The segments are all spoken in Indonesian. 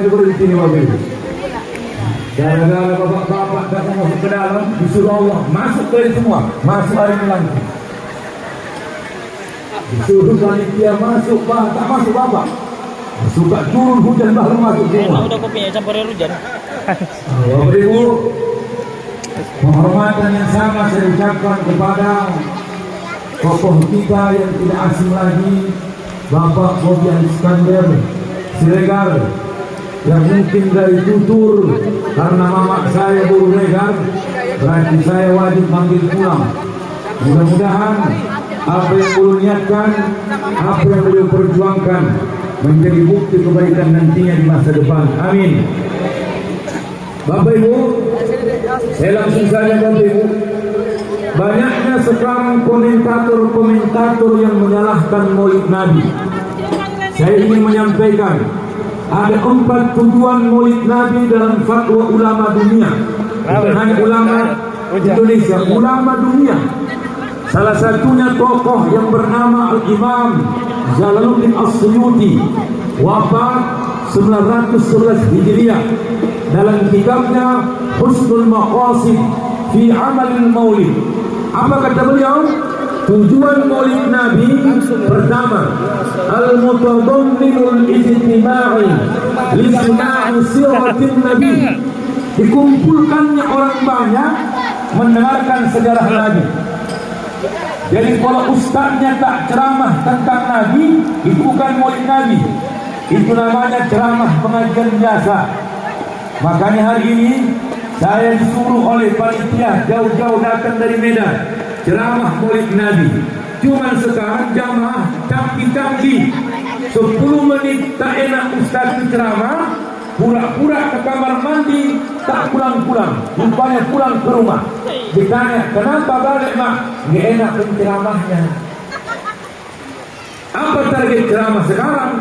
lagi berhenti nih Bapak Ibu. Gara-gara bapak-bapak datang masuk ke dalam, disuruh Allah masuk dari semua, masuk hari ini langsung. Disuruh panitia masuk, Pak, tak masuk Bapak. Suka turun hujan baru masuk semua. Udah kopinya campur air hujan. Bapak Ibu, penghormatan yang sama saya ucapkan kepada tokoh kita yang tidak asing lagi, Bapak Bobi Iskandar Siregar, yang mungkin dari tutur karena mama saya Buru Regar, berarti saya wajib manggil pulang. Mudah-mudahan apa yang beliau niatkan, apa yang beliau perjuangkan menjadi bukti kebaikan nantinya di masa depan. Amin. Bapak Ibu, saya langsung saja Bapak Ibu. Banyaknya sekarang komentator yang menyalahkan Maulid Nabi. Saya ingin menyampaikan ada 4 tujuan Maulid Nabi dalam fatwa ulama dunia. Bukan hanya ulama Indonesia, ulama dunia. Salah satunya tokoh yang bernama Al-Imam Jalaluddin As-Suyuti, wafat 911 Hijriah. Dalam kitabnya Husnul Maqasid fi Amalil Maulid, apa kata beliau? Tujuan Maulid Nabi pertama, al-mutadamminul ijtima'i li sina'i siratin Nabi, dikumpulkannya orang banyak mendengarkan sejarah Nabi. Jadi kalau ustaznya tak ceramah tentang Nabi, itu bukan Maulid Nabi, itu namanya ceramah pengajian biasa. Makanya hari ini saya disuruh oleh panitia jauh-jauh datang dari Medan ceramah Maulid Nabi. Cuman sekarang jamaah canggih-canggih, 10 menit tak enak ustaz ceramah, pura-pura ke kamar mandi, tak pulang-pulang, rupanya pulang ke rumah. Ditanya, kenapa balik mak? Nggak enak penceramahnya. Apa target ceramah sekarang?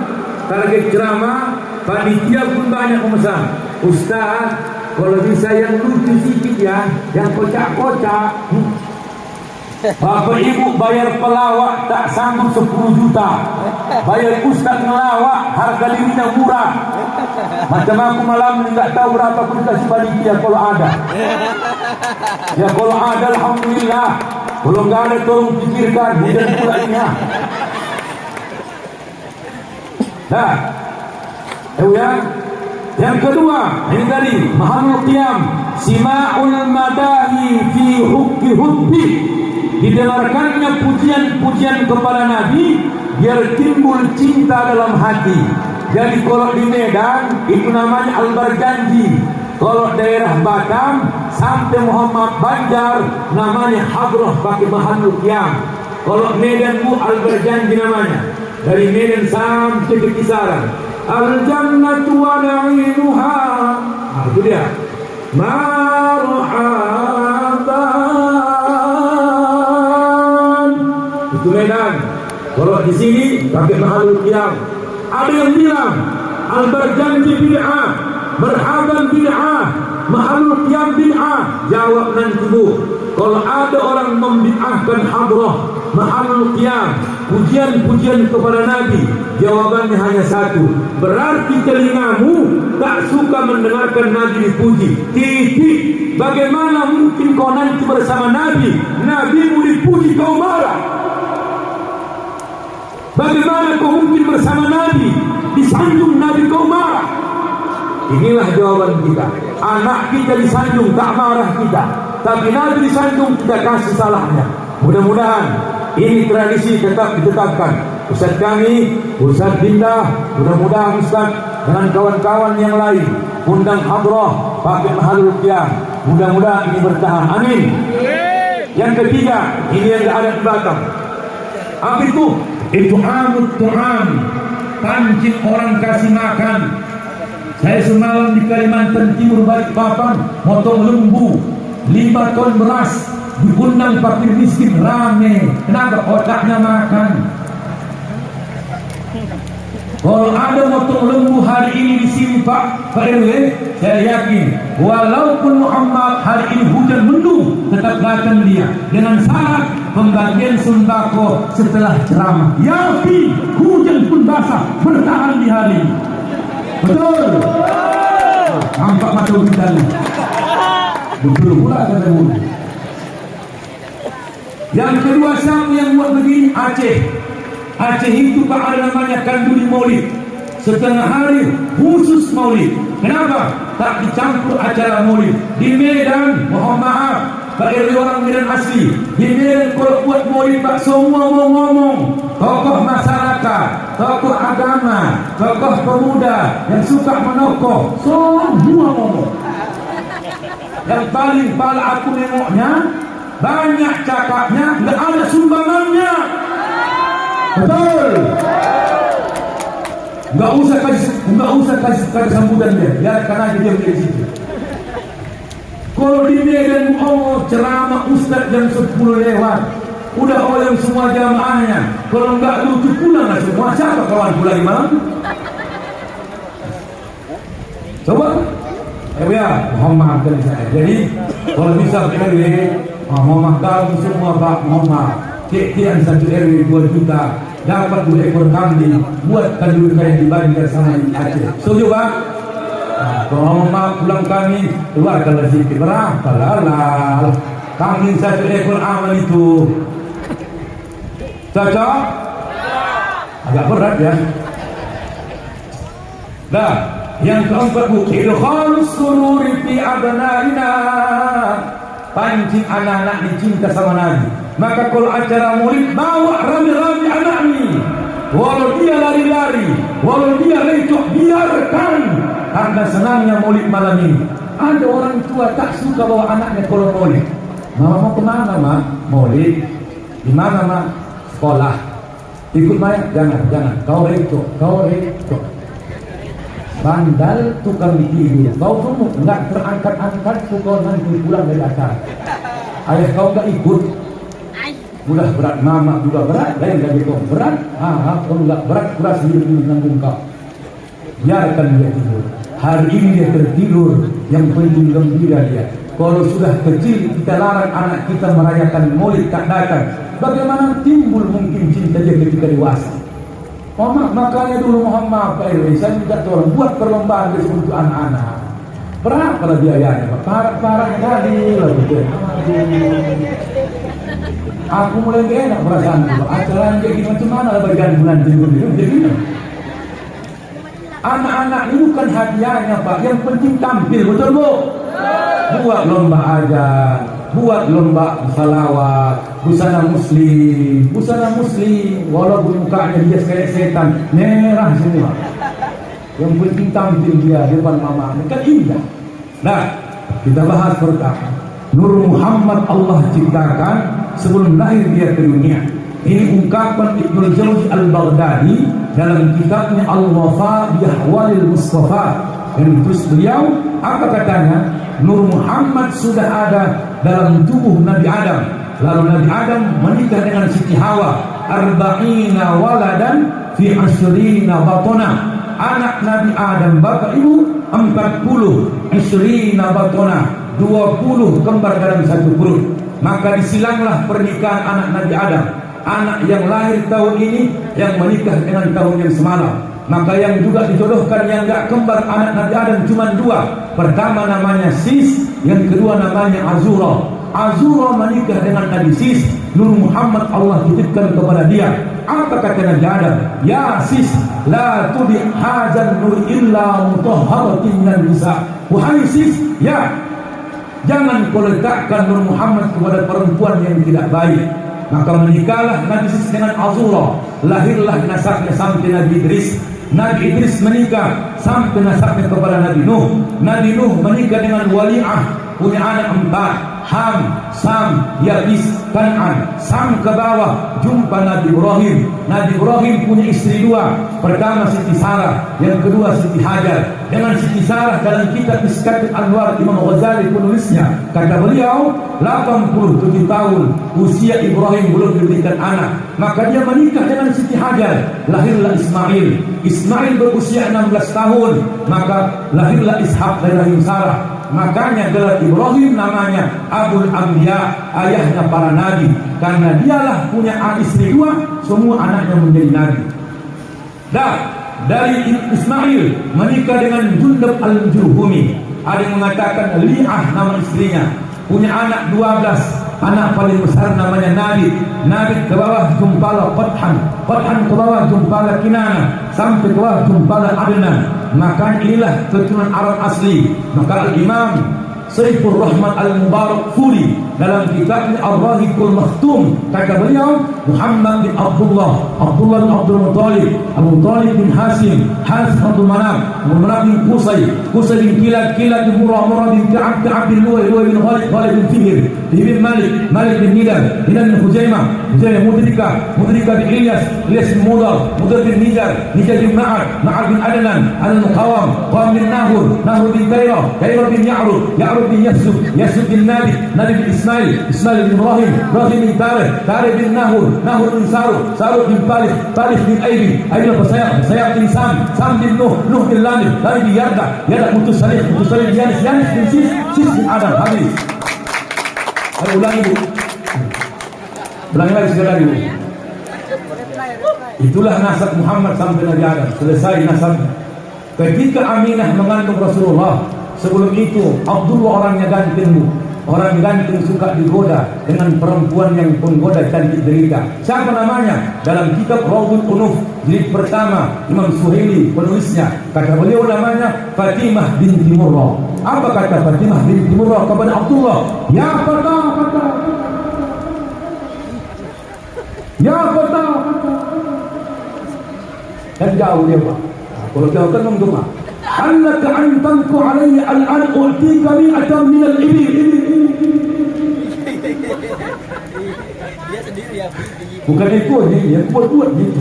Target ceramah, panitia pun banyak memesan, ustaz kalau bisa yang lucu sedikit ya, yang kocak-kocak. Bapak Ibu bayar pelawak tak sanggup 10 juta, bayar ustaz ngelawak harga dirinya murah. Macam aku malam ini nggak tahu berapa pun kasih panitia kalau ada. Ya kalau ada alhamdulillah, kalau nggak ada tolong pikirkan hujan pula ini ya. Nah, ya. Yang kedua, ini tadi Mahalul Qiyam, Sima'ul Madahi fi hubbi, didengarkannya pujian-pujian kepada Nabi biar timbul cinta dalam hati. Jadi kalau di Medan itu namanya Al-Barjanji, kalau daerah Batam sampai Muhammad Banjar namanya Hadroh pakai Mahalul Qiyam. Kalau Medan bu Al-Barjanji namanya, dari Medan sampai ke Kisaran. Al-jannatu wa na'imuha, nah, itu dia. Marhaban, itu Medan. Kalau di sini pakai Mahalul Qiyam. Ada yang bilang Al-Barjanji bid'ah, Marhaban bid'ah, Mahalul Qiyam bid'ah. Jawab nanti bu, kalau ada orang membid'ahkan hadrah Mahalul Qiyam, pujian-pujian kepada Nabi, jawabannya hanya satu, berarti telingamu tak suka mendengarkan Nabi dipuji. Titik. Bagaimana mungkin kau nanti bersama Nabi, Nabimu dipuji kau marah? Bagaimana kau mungkin bersama Nabi, disanjung Nabi kau marah? Inilah jawaban kita. Anak kita disanjung tak marah kita, tapi Nabi disanjung kita kasih salahnya. Mudah-mudahan ini tradisi tetap ditetapkan. Ustaz kami, Ustaz Bindah, mudah-mudahan Ustaz dengan kawan-kawan yang lain undang hadrah pakai Mahalul Qiyam. Mudah-mudahan ini bertahan. Amin. Yang ketiga, ini yang ada di Batam. Apa itu? Itu amut tu'am, pancing orang kasih makan. Saya semalam di Kalimantan Timur Balikpapan motong lembu 5 ton beras, diundang fakir miskin rame. Kenapa? Otaknya makan. Kalau ada motong lembu hari ini di sini Pak RW, saya yakin walaupun Muhammad hari ini hujan mendung tetap datang dia dengan syarat pembagian sembako setelah ceramah. Yakin hujan pun basah bertahan di hari ini. Betul. Nampak mata bintang. Betul pula katamu. Yang kedua, siapa yang buat begini? Aceh. Aceh itu Pak ada namanya Kanduri Maulid. Setengah hari khusus Maulid. Kenapa? Tak dicampur acara Maulid. Di Medan, mohon maaf, Pak RW orang Medan asli. Di Medan kalau buat Maulid Pak semua mau ngomong. Tokoh masyarakat, tokoh agama, tokoh pemuda yang suka menokoh, semua ngomong. Yang paling pala aku nengoknya, banyak cakapnya, nggak ada sumbangannya. Betul. Nggak usah kasih sambutan dia, biarkan aja dia di situ. Kalau di Medan ceramah Ustaz jam 10 lewat, udah oleh semua jamaahnya. Kalau nggak lucu pulang lah semua. Siapa kawan pulang di malam? Coba. Ya, mohon maaf dari saya. Jadi kalau bisa RW, mohon maaf kalau semua Pak, mohon maaf. Sekian satu RW 2 juta, dapat 2 ekor kambing, buat kandung kayak dibagi sama di Aceh. Setuju Pak? Kalau maaf pulang kami, keluarkan sedikit berapa lalal. Kambing 1 ekor aman itu. Cocok? Agak berat ya. Dah, yang keempat Bu, idkhalus sururi fi abnaina. Pancing anak-anak dicinta sama Nabi. Maka kalau acara Maulid bawa rame-rame anak ini. Walau dia lari-lari, walau dia lecok, biarkan. Karena senangnya Maulid malam ini. Ada orang tua tak suka bawa anaknya kalau Maulid. Mama mau kemana Ma? Maulid. Di mana Ma? Sekolah. Ikut Maya? Jangan. Kau lecok. Bandal tukang tidur. Kau semua enggak terangkat-angkat, kau nanti pulang dari acara. Ayah kau enggak ikut. Udah berat, mama juga berat, lain lagi kau berat. Kau enggak berat, keras hidup ini nanggung kau. Biarkan dia tidur. Hari ini dia tertidur, yang penting gembira dia. Kalau sudah kecil kita larang anak kita merayakan Maulid tak datang. Bagaimana timbul mungkin cinta dia ketika dewasa? Makanya dulu mohon maaf Pak RW, saya minta tolong buat perlombaan untuk anak-anak. Berapa lah biayanya Pak? Parah kali lah betul. Aku mulai gak enak perasaan itu. Acara yang kayak macam mana lah bagian bulan jenggot itu. Jadi anak-anak ini bukan hadiahnya Pak, yang penting tampil, betul Bu? Buat lomba ajar, buat lomba salawat, busana muslim, walaupun mukanya dia kayak setan, merah semua. Yang penting tampil dia depan mama, kan indah. Nah, kita bahas pertama. Nur Muhammad Allah ciptakan sebelum lahir dia ke dunia. Ini ungkapan Ibnu Jauzi Al-Baghdadi dalam kitabnya Al-Wafa bi Ahwalil Mustafa. Dan terus beliau apa katanya? Nur Muhammad sudah ada dalam tubuh Nabi Adam. Lalu Nabi Adam menikah dengan Siti Hawa. Arba'ina waladan fi asyrina batona. Anak Nabi Adam bapak ibu 40, asyrina batona, 20 kembar dalam satu perut. Maka disilanglah pernikahan anak Nabi Adam. Anak yang lahir tahun ini yang menikah dengan tahun yang semalam. Maka yang juga dijodohkan yang enggak kembar anak Nabi Adam cuma 2. Pertama namanya Sis, yang kedua namanya Azura. Azura menikah dengan Nabi Sis. Nur Muhammad Allah titipkan kepada dia. Apa kata Nabi Adam? Ya Sis, la tudi hajan nur illa mutahharatin min nisa. Wahai Sis, ya, jangan kau letakkan Nur Muhammad kepada perempuan yang tidak baik. Maka menikahlah Nabi Sis dengan Azura. Lahirlah nasabnya sampai Nabi Idris. Nabi Idris menikah sampai nasabnya kepada Nabi Nuh. Nabi Nuh menikah dengan Wali'ah, punya anak 4. Ham, Sam, Yabis, Kan'an. Sam ke bawah jumpa Nabi Ibrahim. Nabi Ibrahim punya istri 2. Pertama Siti Sarah, yang kedua Siti Hajar. Dengan Siti Sarah dalam kitab Miskatul Anwar Imam Ghazali penulisnya, kata beliau 87 tahun usia Ibrahim belum diberikan anak. Maka dia menikah dengan Siti Hajar. Lahirlah Ismail. Ismail berusia 16 tahun. Maka lahirlah Ishak dari rahim Sarah. Makanya gelar Ibrahim namanya Abul Anbiya, ayahnya para nabi. Karena dialah punya istri 2, semua anaknya menjadi nabi. Dan dari Ismail menikah dengan Jundab Al-Jurhumi. Ada yang mengatakan Li'ah nama istrinya, punya anak 12. Anak paling besar namanya Nabi. Nabi ke bawah jumpala Qadhan, Qadhan ke bawah jumpala Kinana, sampai ke bawah jumpala Adnan. Maka inilah keturunan Arab asli. Maka Al-Imam Saifur Rahmat Al-Mubarak Furi dalam kitabnya Ar-Rahiqul Makhtum kata beliau, Muhammad bin Abdullah, Abdullah bin Abdul Muttalib, Abu Talib bin Hasim, Hasim Abdul Manaf, Abu Manaf bin Qusay, Qusay bin Kilab, Kilab bin Murrah, Murrah bin Ka'ab, Ka'ab bin Luwai, Luwai bin Khalid, Khalid bin Fihr, bin Malik, Malik bin Nidal, Nidal bin Hujaimah, Hujaimah Mudrika, Mudrika bin Ilyas, Ilyas bin Mudar, Mudar bin Nijar, Nijar bin Ma'ad, Ma'ad bin Adnan, Adnan Qawam, Qawam bin Nahur, Nahur bin Kairah, Kairah bin Ya'rub, Ya'rub bin Yasub, Yasub bin Nabi, Nabi bin Ismail, Ismail bin Ibrahim, Ibrahim bin Tarikh, Tarikh bin Nahur, Nahur bin Saruh, Saruh bin Palih, Palih bin Aibin, Aibin bin Sayap, Sayap bin Sam, Sam bin Nuh, Nuh bin Lamid, Lamid bin Yarda, Yarda mutus Salih bin Yanis, Yanis bin Sis, Sis bin Adam. Habis. Ayo ulangi bu. Ulangi lagi sekali lagi bu. Itulah nasab Muhammad sampai Nabi Adam. Selesai nasabnya. Ketika Aminah mengandung Rasulullah, sebelum itu Abdullah orangnya ganteng bu. Orang ganteng suka digoda dengan perempuan yang penggoda cantik derita. Siapa namanya? Dalam kitab Rawdul Unuf jilid pertama, Imam Suhaili penulisnya, kata beliau namanya Fatimah binti Murrah. Apa kata Fatimah binti Murrah kepada Abdullah? Ya fata, ya fata. Dan jauh dia pak. Kalau jauh kan menggema. Annaka an tanku alayya al-an u'tika mi'atan min al-ibil. Dia sendiri ya. Bukan ekor ni, yang kuat-kuat gitu.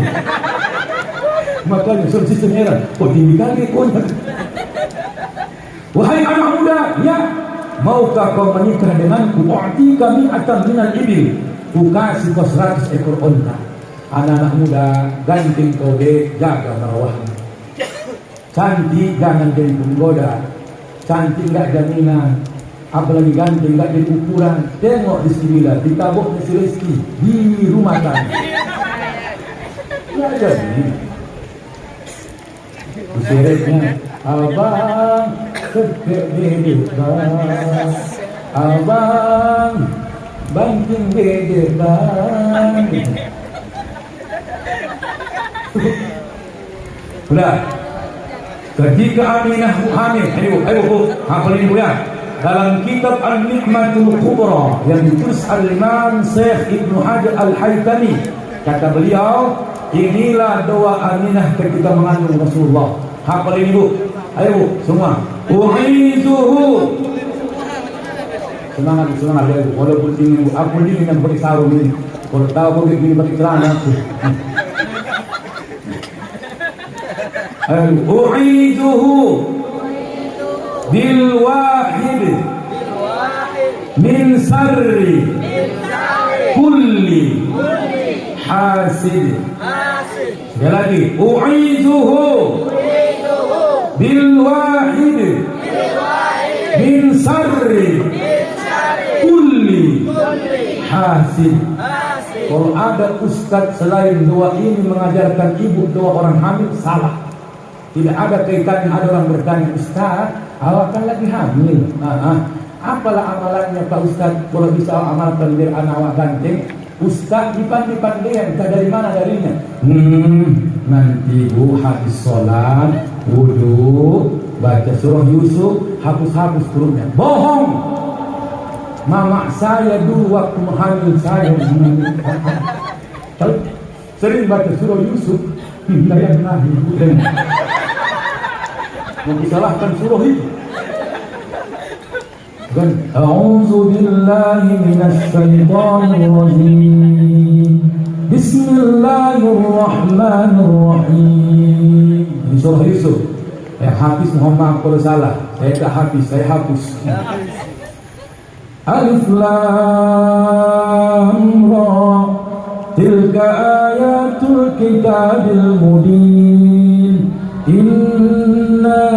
Makanya sistem heran. Oh tinggi kali ekornya. Wahai anak muda, ya, maukah kau menikah denganku? U'tika mi'atan min al-ibil. Ku kasih kau 100 ekor unta. Anak-anak muda, ganteng kau deh, jaga marawahnya. Cantik jangan jadi penggoda. Cantik enggak jaminan. Apalagi ganteng enggak jadi ukuran. Tengok bismillah, ditabuknya si rezeki di rumah tangga. Ya jadi seretnya abang kekede bang, abang banting gede bang. Udah. Ketika Aminah hamil, ayo bu, hafal ini bu ya. Dalam kitab Al-Nikmatul Kubra yang ditulis Al-Imam Syekh Ibnu Hajar Al-Haytami, kata beliau, inilah doa Aminah ketika mengandung Rasulullah. Hafal ini bu, ayo bu, semua. U'izuhu. Semangat ya bu, walaupun dingin bu, aku dingin yang pakai sarung ini. Kalau tahu aku begini pakai celana aku. U'iduhu bil wahid min sarri kulli hasid. Sekali lagi, u'iduhu bil wahid min sarri kulli hasid. Kalau ada ustaz selain doa ini mengajarkan ibu doa orang hamil, salah. Tidak ada kaitannya. Ada orang bertanya, Ustaz, awak kan lagi hamil. Apalah amalannya Pak Ustaz? Kalau bisa amalkan biar anak awak ganteng. Ustaz dipan-dipan entah dari mana darinya. Nanti bu habis sholat, wudu, baca surah Yusuf, hapus-hapus turunnya. Bohong. Mama saya dulu waktu hamil saya sering baca surah Yusuf. Hidayah nahi bukan disalahkan surah itu. Dan a'udzu billahi minasy syaithanir rajim. Bismillahirrahmanirrahim. Ini surah Yusuf. Yang hafiz mohon maaf kalau salah. Saya tak hafiz, saya hapus. Alif lam ra. Tilka ayatul kitabil mubin. Inna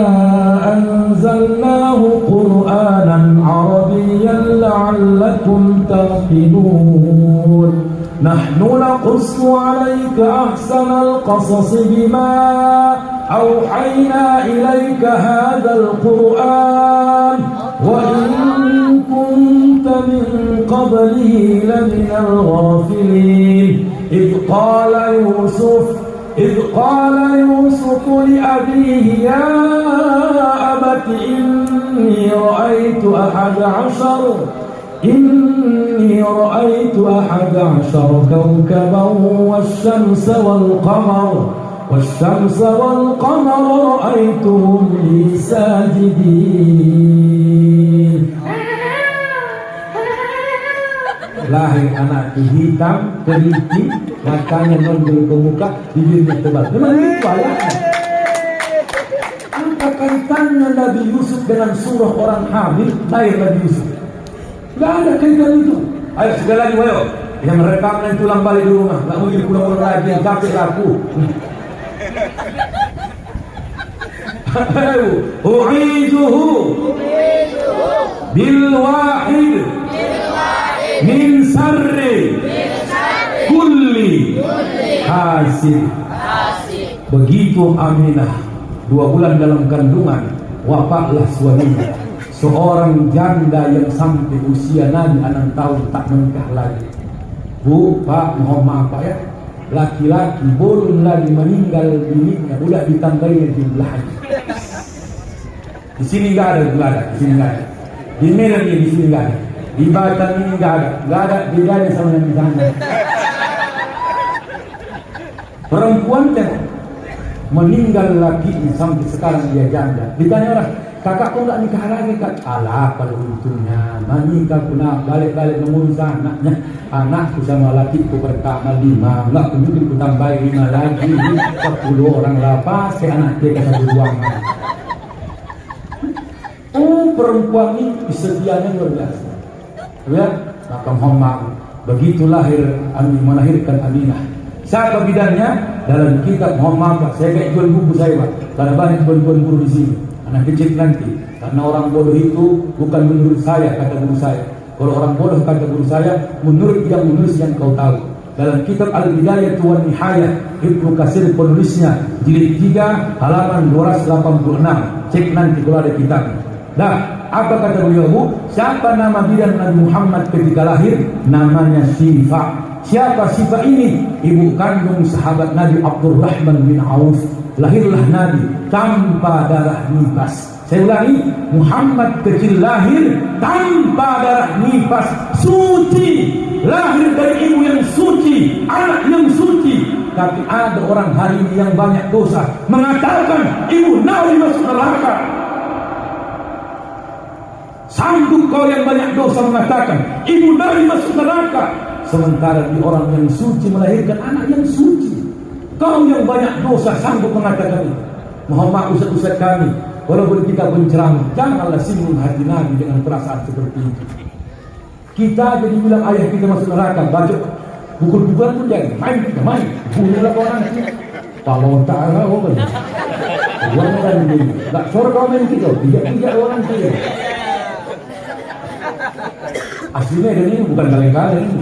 anzalnahu Qur'anan Arabiyyan la'allakum taqilun. Nahnu naqussu 'alaika ahsanal qasas bima awhayna ilaika hadzal Qur'an قبله لمن الغافلين إذ قال يوسف لأبيه يا أبت إني رأيت أحد عشر كوكبا والشمس والقمر رأيتهم لي ساجدين. Lahir anak hitam, teliti, matanya nonjol ke muka, bibirnya tebal. Memang itu ayatnya. Apa kaitannya Nabi Yusuf dengan surah orang hamil lahir Nabi Yusuf? Tidak ada kaitan itu. Ayo sekali lagi, ayo. Yang merekamnya tulang balik di rumah. Tidak mungkin pulang lagi, capek aku. Ayo, u'iduhu bil wahid min sarri kulli hasid. Begitu Aminah 2 bulan dalam kandungan, wafatlah suaminya, seorang janda yang sampai usia Nabi 6 tahun tak menikah lagi. Bu, Pak, mohon maaf Pak ya, laki-laki belum lagi meninggal bininya udah ditambahin jumlahnya. Di sini nggak ada, di sini nggak ada. Di Medan di sini nggak ada. Di Batam ini nggak ada bedanya sama yang di sana. Perempuan tengok meninggal lagi sampai sekarang dia janda. Ditanya orang, kakak kok nggak nikah lagi kak? Alah kalau untungnya menikah puna balik-balik mengurus anaknya. Anakku sama lakiku pertama 5, nggak kemudian ku tambah 5 lagi 10 orang lapas ke anak dia satu ruangan. Oh, perempuan ini kesediaannya luar biasa. Ya, maka Muhammad begitu lahir melahirkan Aminah. Siapa bidannya? Dalam kitab Muhammad, saya kayak jual buku saya Pak. Karena banyak tuan-tuan guru di sini. Anak kecil nanti, karena orang bodoh itu bukan menurut saya, kata guru saya. Kalau orang bodoh kata guru saya, menurut yang menulis yang kau tahu. Dalam kitab Al-Bidayah wan Nihayah, Ibnu Katsir penulisnya, jilid 3 halaman 286. Cek nanti kalau ada kitabnya. Dah, apa kata beliau? Siapa nama bidan Nabi Muhammad ketika lahir? Namanya Syifa. Siapa Syifa ini? Ibu kandung sahabat Nabi Abdurrahman bin Auf. Lahirlah Nabi tanpa darah nifas. Saya ulangi, Muhammad kecil lahir tanpa darah nifas, suci, lahir dari ibu yang suci, anak yang suci. Tapi ada orang hari ini yang banyak dosa mengatakan ibu Nabi masuk neraka. Sanggup kau yang banyak dosa mengatakan ibu Nabi masuk neraka, sementara di orang yang suci melahirkan anak yang suci. Kau yang banyak dosa sanggup mengatakan itu. Muhammad ustaz-ustaz kami, walaupun kita berceramah, janganlah singgung hati Nabi dengan perasaan seperti itu. Kita jadi bilang ayah kita masuk neraka, baca pukul-pukulan pun jangan, main kita main, bunuhlah orang itu. Kalau ta'ala orang kan ini, tak suruh kau main kita, tiga orang saja. Aslinya ini bukan kaleng-kaleng,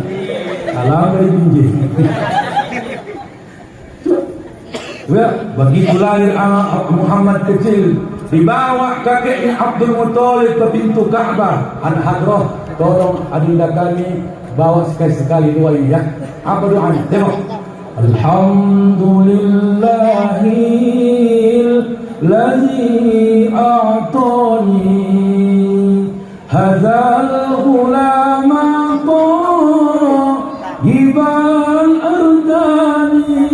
alam dari binjai. Ya, begitu lahir anak Muhammad kecil, dibawa kakeknya Abdul Muthalib ke pintu Ka'bah. Anak Hadrah, tolong adinda kami bawa sekali-sekali doa ini ya. Apa doanya? Tengok. Alhamdulillahilladzi a'tani hadzal ghulama tayyiban ardani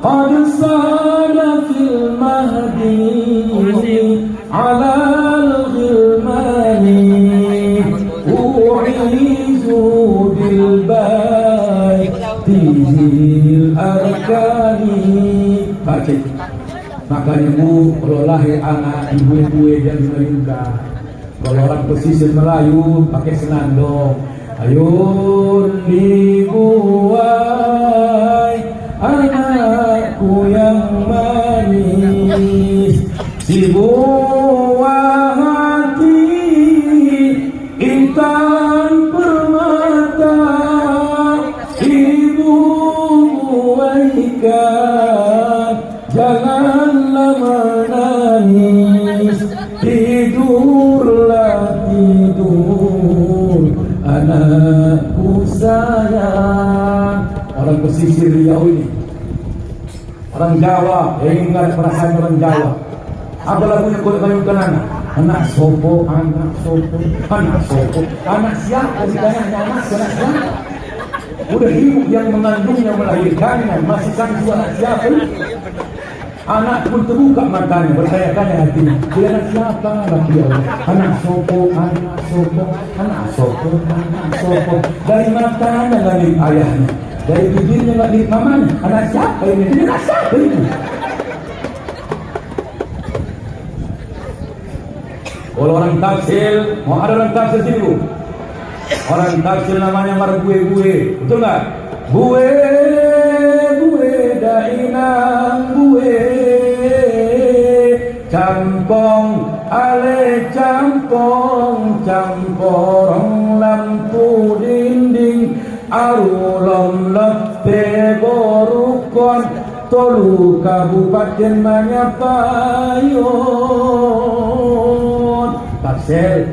qad sana fil mahdi ala al-ghilmani u'izu bil baitil arkani. Baca. Makanya Bu, kalau lahir anak ibu-ibu yang juga. Kalau orang pesisir Melayu pakai senandung. Ayun dibuai anakku yang manis, si buah hati intan permata, ibu buaikan janganlah menangis, tidurlah tidur anakku sayang. Orang pesisir Riau ini, orang Jawa, yang ingat perasaan orang Jawa. Apa lagunya kalau kayu kenana? Anak sopo, anak sopo, anak sopo, anak siapa? Ditanya anak siapa? Udah ibu yang mengandungnya, melahirkannya, masih kan anak siapa? Anak pun terbuka matanya, bertanya-tanya hatinya, dia anak siapa? Laki Allah, anak sopo, anak sopo, anak sopo, anak sopo. Dari matanya nggak lihat ayahnya, dari bibirnya nggak lihat mamanya. Anak siapa ini? Dia anak siapa ini? Kalau orang tafsir, mau ada orang tafsir sini bu? Orang tafsir namanya margue-gue, betul nggak? Gue dainang gue, campong ale campong, campong lampu dinding, arulom lepe borukon, tolu kabupaten Manyapayun. Tafsir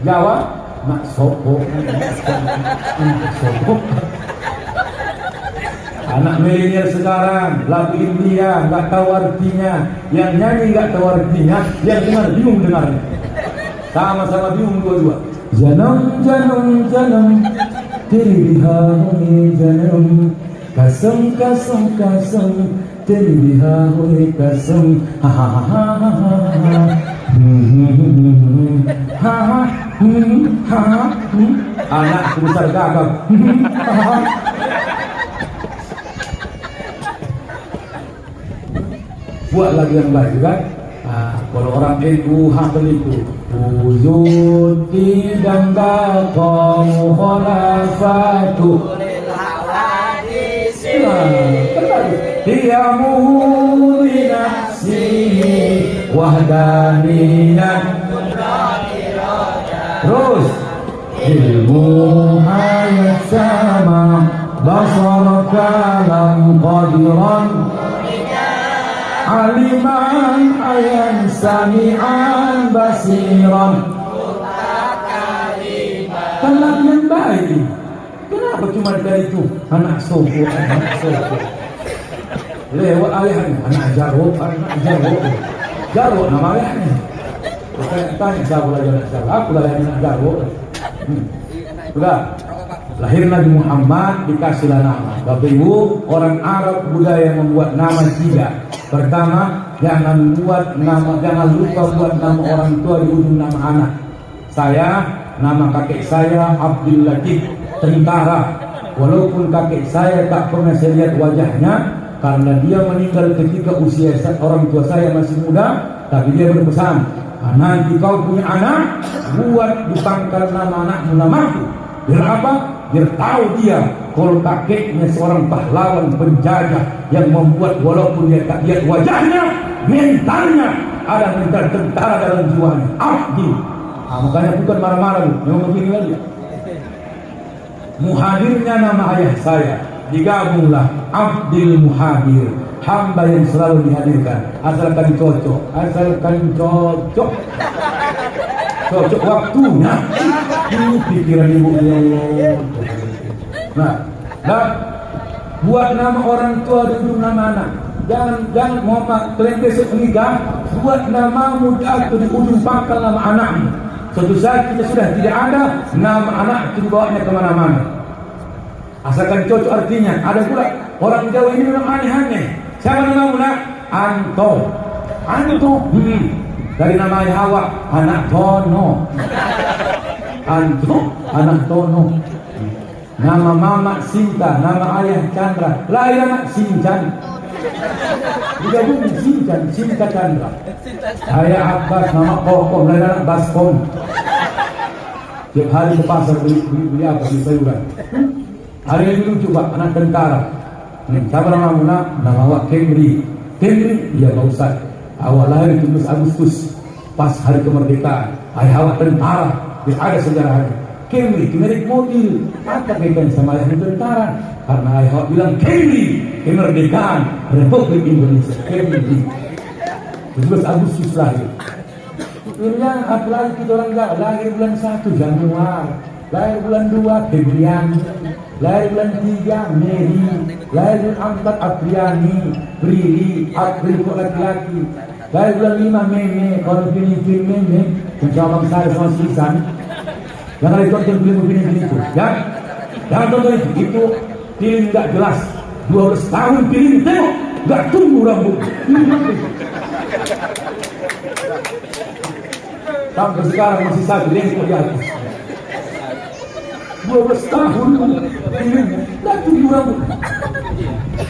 Jawa nak sopo, anak sopo. Anak milenial sekarang lagu India nggak tahu artinya, yang nyanyi nggak tahu artinya, yang dengar bingung dengarnya, sama-sama bingung dua-dua. Janam janam janam teri bihai janam, kasam kasam kasam teri bihai kasam, ha ha ha ha ha ha. Anak besar gagap. Buat lagi yang baik kan? Kalau orang NU hafal itu wujud tidak bakal khalafatu dia muhuri nafsihi wahdaniyah. Terus ilmu hayat sama basar kalam qadiran aliman ayan sami'an basiran. Kalam yang baik. Kenapa cuma dari itu? Anak sopo, anak sopo. Lewat ayahnya, anak jarwo, anak jarwo. Jarwo nama ayahnya. Tanya siapa lagi anak jarwo? Aku lah yang anak jarwo. Sudah. Lahir Nabi Muhammad, dikasihlah nama. Bapak Ibu, orang Arab budaya membuat nama tiga. Pertama, jangan lupa buat nama orang tua di ujung nama anak. Saya, nama kakek saya Abdul Latif, tentara. Walaupun kakek saya tak pernah saya lihat wajahnya, karena dia meninggal ketika usia orang tua saya masih muda, tapi dia berpesan, nanti kau punya anak, buat di pangkal nama anakmu namaku. Biar apa? Biar tahu dia kalau kakeknya seorang pahlawan penjajah yang membuat walaupun dia tak lihat wajahnya, mentalnya ada mental tentara dalam jiwanya. Abdi. Makanya bukan marah-marah, memang begini lagi. Muhadirnya nama ayah saya, digabunglah Abdul Muhadir, hamba yang selalu dihadirkan. Asalkan cocok, cocok waktunya. Ini pikiran ibu ya Allah. Nah, buat nama orang tua di ujung nama anak. Jangan Muhammad kalian besok nikah, buat namamu atau di ujung pangkal nama anakmu. Suatu saat kita sudah tidak ada, nama anak itu dibawanya kemana-mana. Asalkan cocok artinya. Ada pula orang Jawa ini memang aneh-aneh. Siapa namamu nak? Anto. Dari nama Hawa, anak Tono. Anto, anak Tono. Nama mama Sinta, nama ayah Chandra. Lahir anak Sincan. Digabung Sincan, Sinta Chandra. Ayah Abbas, nama Kokom, lahir anak Baskom. Tiap hari ke pasar beli apa? Beli sayuran. Hari ini lucu pak, anak tentara. Siapa namamu nak? Nama awak Kemri. Kemri? Iya Pak Ustaz. Awal lahir 17 Agustus, pas hari kemerdekaan. Ayah awak tentara. Ada sejarahnya. Camry, merek mobil. Apa kaitannya sama ayah tentara? Karena ayah awak bilang Camry, kemerdekaan Republik Indonesia. Camry. 17 Agustus lahir. Yang apalagi kita orang Jawa lahir bulan 1 Januari. lahir bulan 2 Febriani, lahir bulan 3 Mary, lahir bulan 4 Apriani, Prilly, April kok laki-laki, lahir bulan 5 Meme, kalau pilih Meme, menjawab saya sama Sisan, jangan ditonton film-film itu, ya, jangan tonton itu film nggak jelas, 12 tahun film tengok, nggak tumbuh rambut, sampai sekarang masih satu lengkap di atas. 12 tahun filmnya, nggak tumbuh rambut.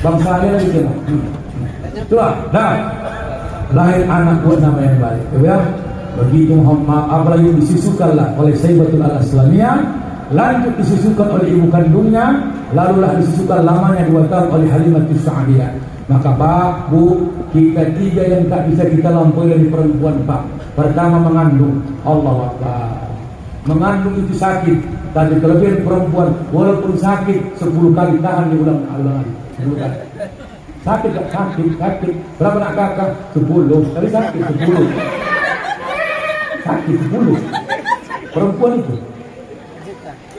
Bangsa ada lagi kan? Itulah, dah lahir anak buat nama yang baik, ya. Begitu Muhammad, apalagi disusukanlah oleh Sayyidatul Al-Islamiyah, lanjut disusukan oleh ibu kandungnya, lalulah disusukan lamanya 2 tahun oleh Halimatus Sa'diyah. Maka Pak, Bu, kita 3 yang tak bisa kita lampaui dari perempuan Pak. Pertama mengandung, Allah Akbar. Mengandung itu sakit, tapi kelebihan perempuan walaupun sakit 10 kali tahan diulang-ulang 10 kali. Sakit tak sakit. Berapa nak kakak? 10. Tapi sakit 10. Sakit 10. Perempuan itu.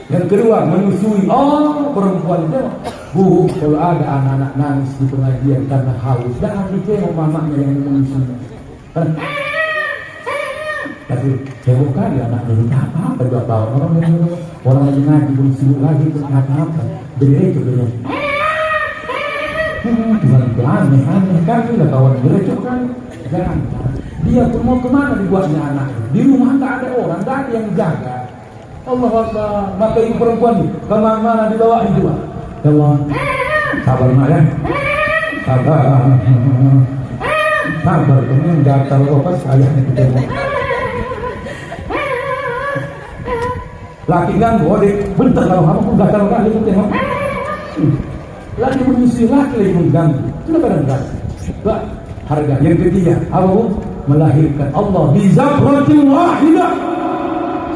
Yang kedua menyusui. Oh, perempuan itu. Bu, kalau ada anak-anak nangis di pengajian karena haus, jangan ditengok mamanya yang menyusui. Tapi heboh kali anaknya ini apa-apa juga tahu orang lagi ngaji belum sibuk lagi terus apa-apa beri itu dia aneh kan udah kawan gereja kan jangan dia pun mau kemana dibuatnya anak di rumah nggak ada orang, nggak ada yang jaga. Allah Akbar. Maka ibu perempuan nih kemana-mana dibawa itu kawan sabar mak ya sabar temen gatal apa sekalian itu tengok laki ganggu, bentar kalau kamu pun gatal kali itu tengok lagi menyusui laki pun ganggu, itu kadang-kadang harga. Yang ketiga apa? Melahirkan Allah bizafratin wahidah.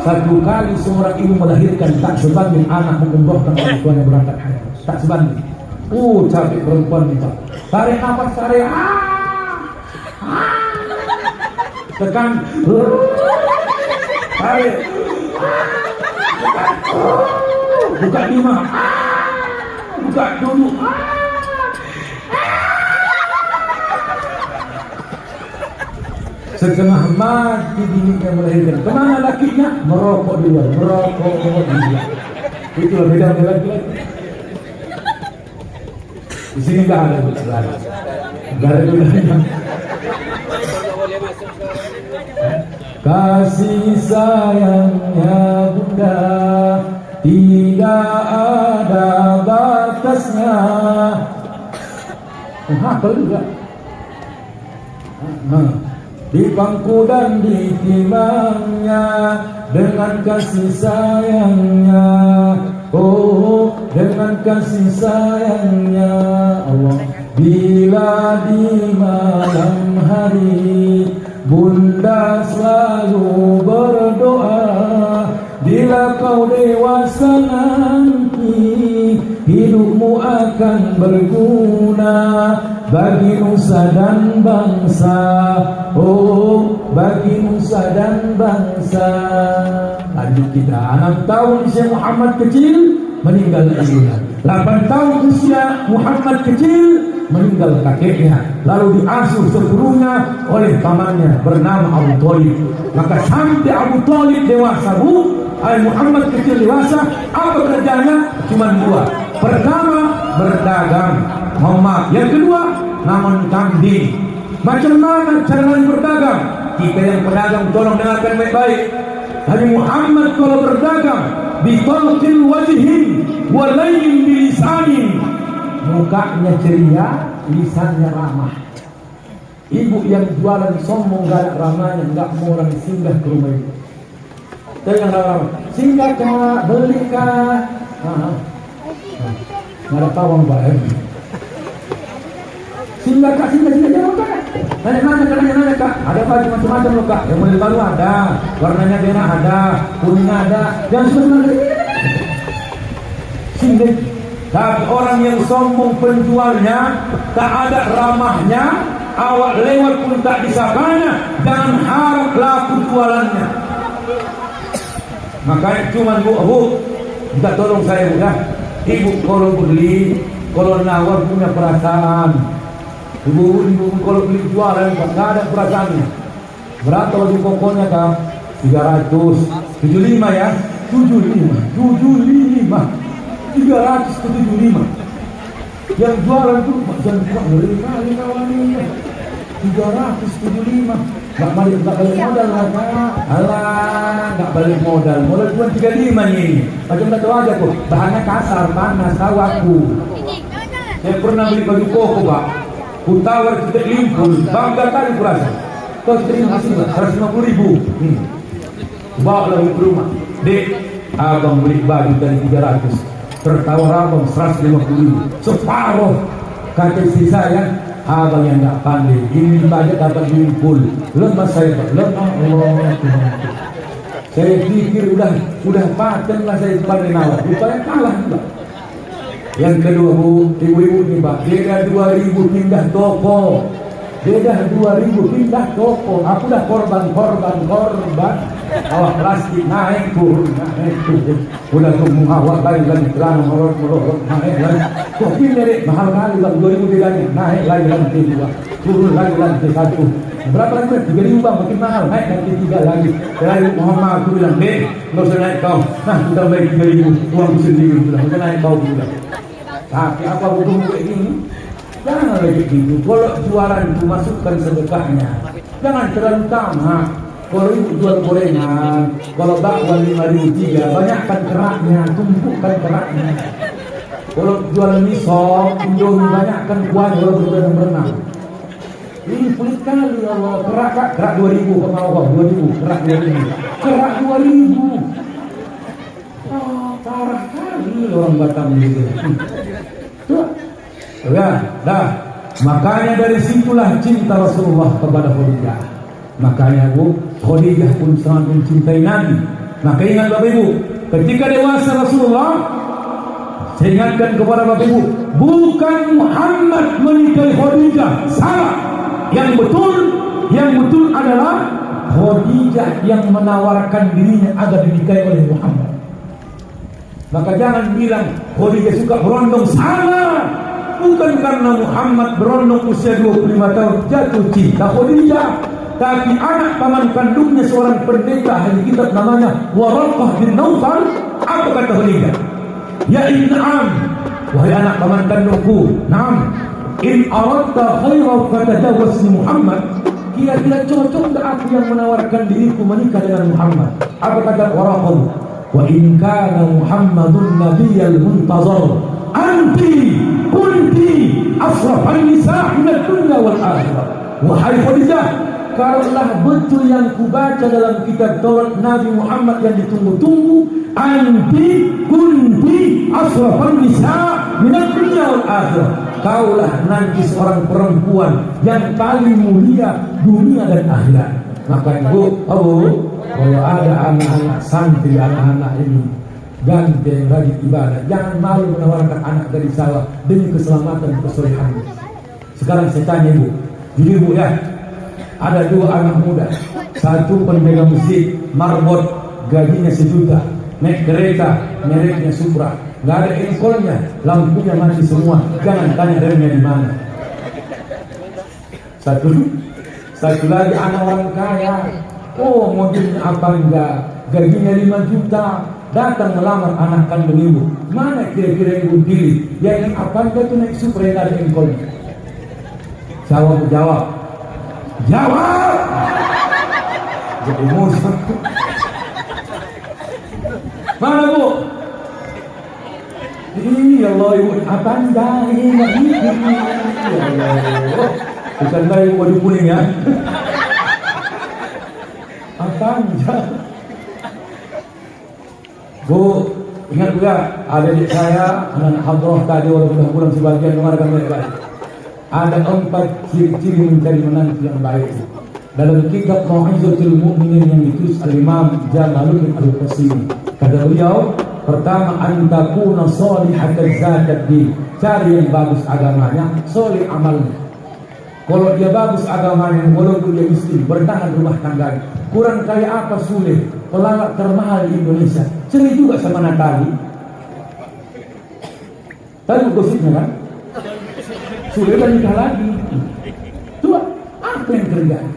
Satu kali seorang ibu melahirkan tak sebanding anak mengumrohkan orang tuanya berangkat haji, tak sebanding. Capek perempuan itu tarik nafas, tarik tekan tarik buka 5 buka duduk setengah mati bininya melahirkan. Kemana lakinya? Merokok di luar, merokok di luar. Itulah beda laki-laki. Di sini nggak ada bedanya. Nggak ada bedanya. Kasih sayangnya Bunda tidak ada batasnya. Hafal juga. Di pangku dan di timangnya dengan kasih sayangnya. Oh, dengan kasih sayangnya Allah. Bila di malam hari Bunda selalu berdoa, bila kau dewasa nanti hidupmu akan berguna bagi nusa dan bangsa. Oh, bagi nusa dan bangsa. Lanjut kita 6 tahun usia Muhammad kecil meninggal ibunya, 8 tahun usia Muhammad kecil meninggal kakeknya, lalu diasuh sepenuhnya oleh pamannya bernama Abu Thalib. Maka sampai Abu Thalib dewasa, Bu, Muhammad kecil dewasa, apa kerjanya? Cuma 2. Pertama berdagang, yang kedua namun kambing. Macam mana cara berdagang? Kita yang pedagang tolong dengarkan baik-baik. Nabi Muhammad kalau berdagang bitalqil wajhin wa layyin bilisanin, mukanya ceria, lisannya ramah. Ibu yang jualan sombong gak ramahnya, nggak mau orang singgah ke rumah itu. Dan yang ramah, singgah kak, beli kak. Nggak ada tawang Pak. Singgah kak, singgah kak. Nanya kak, ada baju macam-macam loh kak. Yang model baru ada, warnanya merah ada, kuningnya ada, yang sebenarnya singgah. Tapi orang yang sombong penjualnya, tak ada ramahnya, awak lewat pun tak disapanya, jangan harap laku jualannya. Makanya cuma bu, minta tolong saya bu ya. Ibu kalau beli, kalau nawar punya perasaan. Ibu kalau beli jualan nggak ada perasaannya. Berapa baju pokoknya kak? 375 ya? 75 375. Yang jualan tuh jangan kurang dari kali kawannya. 375. Nggak balik modal lah kak. Alah, nggak balik modal cuma 35 nih. Macam tak tahu aja kok. Bahannya kasar, panas, tahu aku. Saya pernah beli baju koko pak. Kutawar kita limpul, bangga kali kurasa. Kau terima kasih 150.000. Bawa lagi ke rumah. Dek, abang beli baju dari 300. Tertawar abang 150.000. Separuh. Kata istri saya, abang yang tak pandai. Ini baju dapat limpul. Lemah saya, lemah. Allah. Saya pikir udah paten lah saya pandai nawar. Rupanya kalah juga. Yang kedua bu, ibu-ibu nih pak, beda 2.000 pindah toko. Beda 2.000 pindah toko. Aku dah korban. Awak plastik naik turun. Udah tunggu awak lagi celana merot naik lagi. Kok pindah deh mahal kali bang 2.000 bedanya. Naik lagi lantai 2, turun lagi lantai 1. Berapa lagi? 3.000 bang, makin mahal. Naik lantai 3 lagi. Terakhir Muhammad aku bilang, deh nggak usah naik kau. Nah kita balik 3.000 uang sendiri. Bilang kita naik kau bilang. Tapi apa hukum kayak gini? Jangan lagi gitu. Kalau jualan itu masukkan sedekahnya. Jangan terlalu tamak. Kalau ibu jual gorengan, kalau bakwan 5.003, banyakkan keraknya, tumpukkan keraknya. Kalau jual miso, indomie banyakkan kuahnya kalau berenang. Ini pelit kali Allah. Kerak 2.000 kemau kau 2.000, kerak 2.000. Kerak 2.000. Oh, parah kali orang Batam gitu. Ya, dah. Makanya dari situlah cinta Rasulullah kepada Khadijah. Makanya bu, Khadijah pun sangat mencintai Nabi. Maka ingat Bapak Ibu, ketika dewasa Rasulullah, saya ingatkan kepada Bapak Ibu, bukan Muhammad menikahi Khadijah, salah. Yang betul adalah Khadijah yang menawarkan dirinya agar dinikahi oleh Muhammad. Maka jangan bilang Khadijah suka berondong, salah. Bukan karena Muhammad berondong usia 25 tahun jatuh cinta Khadijah, tapi anak paman kandungnya seorang pendeta ahli kitab namanya Waraqah bin Naufal. Apa kata Khadijah? Ya in'am, wahai anak paman kandungku, na'am, in aradta khairan fatajawaz Muhammad. Kira-kira cocok tak aku yang menawarkan diriku menikah dengan Muhammad? Apa kata Waraqah? Wa in kana Muhammadun nabiyyal muntazar anti kunti asrafan nisa' min ad-dunya wal akhirah. Wahai Khadijah, kalaulah betul yang kubaca dalam kitab Taurat Nabi Muhammad yang ditunggu-tunggu, anti kunti asrafan nisa' min ad-dunya wal akhirah, kaulah nanti seorang perempuan yang paling mulia dunia dan akhirat. Maka ibu, kalau ada anak-anak santri, anak-anak ini ganteng, rajin ibadah, jangan malu menawarkan anak dari sawah demi keselamatan dan kesolehan. Sekarang saya tanya ibu, jadi ibu ya, ada 2 anak muda, satu penjaga masjid, marbot, gajinya 1 juta, naik kereta, mereknya Supra, nggak ada engkolnya, lampunya mati semua, jangan tanya remnya di mana. Satu lagi anak orang kaya, mobilnya apa enggak, gajinya 5 juta, datang melamar anak kandung ibu. Mana kira-kira ibu pilih? Yang apa enggak tuh naik Supra yang ada engkolnya? Jawab. Jadi musuh. Mana bu? Ya Allah ibu, apa enggak ini? Ya Allah. Bukan saya ibu baju kuning ya. Apa enggak? Bu, ingat juga adik saya, anak Hadroh tadi walaupun sudah pulang sebagian dengarkan baik-baik. Ada 4 ciri-ciri mencari menantu yang baik. Dalam kitab Mau'izatul Mu'minin yang ditulis Al-Imam Jamaluddin Al-Qasimi, kata beliau, pertama, antakuna solihatan zakat din, cari yang bagus agamanya, solih amalnya. Kalau dia bagus agamanya, walaupun dia miskin, bertahan rumah tangga. Kurang kaya apa Sule, pelawak termahal di Indonesia. Cerai juga sama Natali. Tahu gosipnya kan? Sule udah nikah lagi. Coba, apa yang terjadi?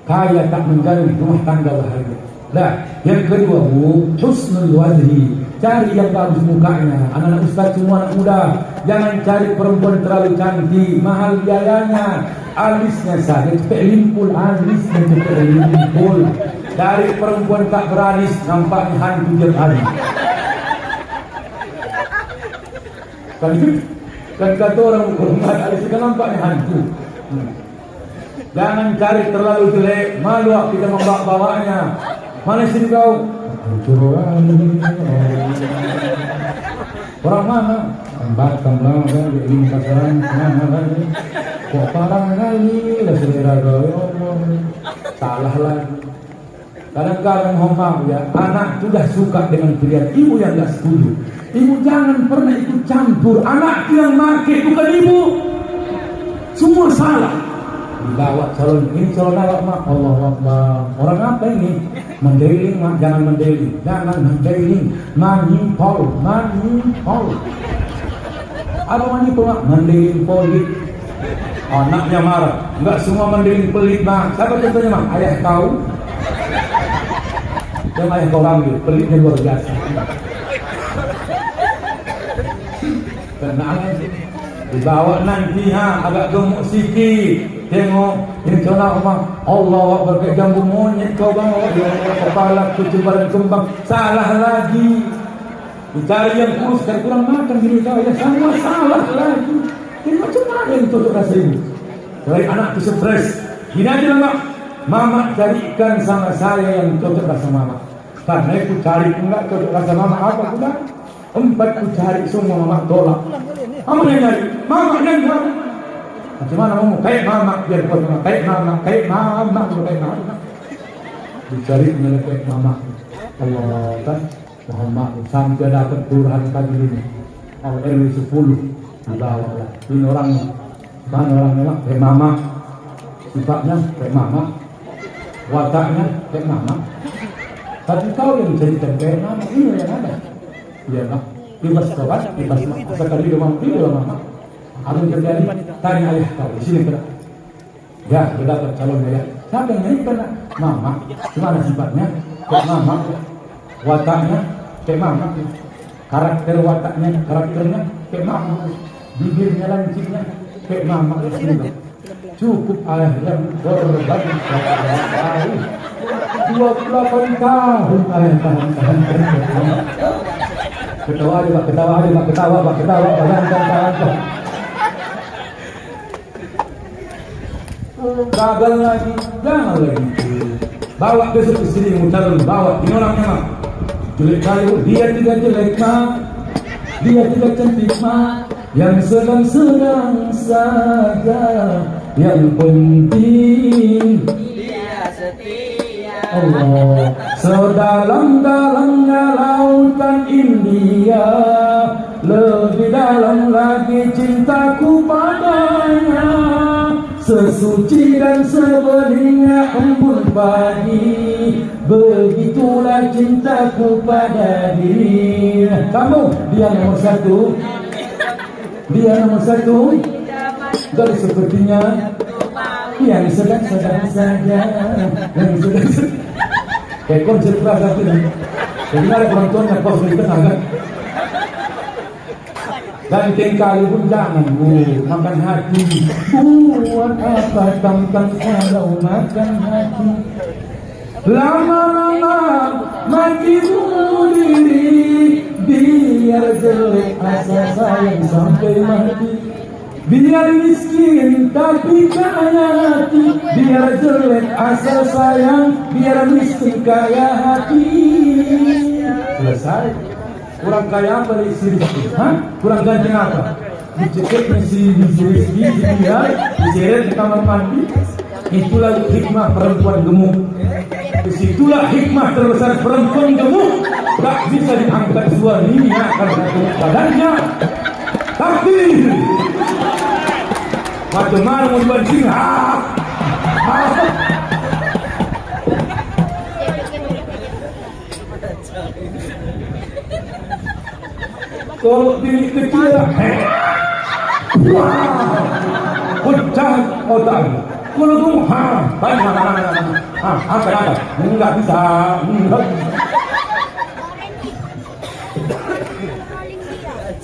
Kaya tak menjalin rumah tangga bahagia. Nah, yang kedua, husnul wajhi. Cari yang bagus mukanya. Anak-anak ustaz semua anak muda, jangan cari perempuan terlalu cantik, mahal biayanya. Alisnya saja cepet limpul, alisnya cepet limpul. Dari perempuan tak beralis, nampaknya hantu tiap hari. Kan kata orang perempuan alis kan nampaknya hantu. Jangan cari terlalu jelek, malu kita membawa-bawanya. Mana sih kau? Orang mana? Batam lah, di lingkaran mana lagi? Kok parah kali, lah selera kau, salah lagi. Kadang-kadang maaf ya, anak sudah suka dengan pilihan ibu yang tidak setuju. Ibu jangan pernah ikut campur. Anak yang make bukan ibu. Semua salah. Dibawa calon ini calon awak mak, Allah Akbar. Orang apa ini? Mendeling mak, jangan mendeling, jangan mendeling. Manipol. Apa manipol mak? Mendeling polit. Anaknya marah. Enggak semua mendeling pelit mak. Siapa contohnya mak? Ayah kau. Yang ayah kau ambil, pelitnya luar biasa. Kenangan dibawa nanti agak gemuk sikit. Tengok, ini contoh apa? Allah berkat jambu monyet kau bawa, dia kepala kecubaran kembang, salah lagi. Dicari yang kurus dan kurang makan diri kau, ya semua salah lagi. Ini macam mana yang cocok rasa ini? Dari anak itu stres, gini aja lah mak. Mama carikan sama saya yang cocok rasa mama. Karena itu cari enggak cocok rasa mama apa pula? 4 ku cari semua mama tolak. Mama yang nyari, mama yang nyari. Macam mana mau kayak mama biar kuat mama, kayak mama, kayak mama. Dicari kayak mama. Allah kan, mohon maaf sampai dapat kelurahan pagi ini. RW 10 dibawa lah. Ini orangnya, mana orangnya kayak mama, sifatnya kayak mama, wataknya kayak mama. Tapi kau yang cerita kayak mama, ini yang ada. Iya lah, bebas kawan, bebas sekali dia mama. Apa yang terjadi? Tanya ayah kau, di sini kena. Ya, sudah dapat calonnya ya. Siapa yang ini kena? Mama. Gimana sifatnya? Kayak mama. Wataknya kayak mama. Karakter wataknya, karakternya kayak mama. Bibirnya lancipnya kayak mama. Cukup ayah yang berbagi 28 tahun ayah tahan. Ketawa aja pak, ketawa, tahan. Gagal lagi, jangan lagi. Bawa besok ke sini mutar, bawa. Ini orangnya mak. Jelek kali, dia tidak jelek mak. Dia tidak cantik mak. Yang sedang-sedang saja. Yang penting dia setia. Allah. Sedalam-dalamnya lautan India, lebih dalam lagi cintaku padanya. Sesuci dan sebenarnya embun pagi, begitulah cintaku pada diri. Kamu, dia nomor satu. Dia nomor satu. Dari sepertinya yang sedang-sedang saja, yang sedang. Kayak konsep rasa ini. Jadi ada penontonnya kau di tengah kan. Ganteng kali pun jangan makan hati. Buat apa tentang kalau makan hati. Lama-lama mati bunuh diri. Biar jelek asa sayang sampai mati. Biar miskin tapi kaya hati. Biar jelek asa sayang. Biar miskin kaya hati. Selesai. Kurang kaya apa istri? Hah? Kurang ganteng apa? Dicekiknya si dia, diseret di kamar mandi. Itulah hikmah perempuan gemuk. Disitulah hikmah terbesar perempuan gemuk. Tak bisa diangkat suaminya karena gemuk badannya. Takdir. Macam mana mau dibancing? Kalau diri kecil, pecah otak. Kalau tu, apa? Enggak bisa.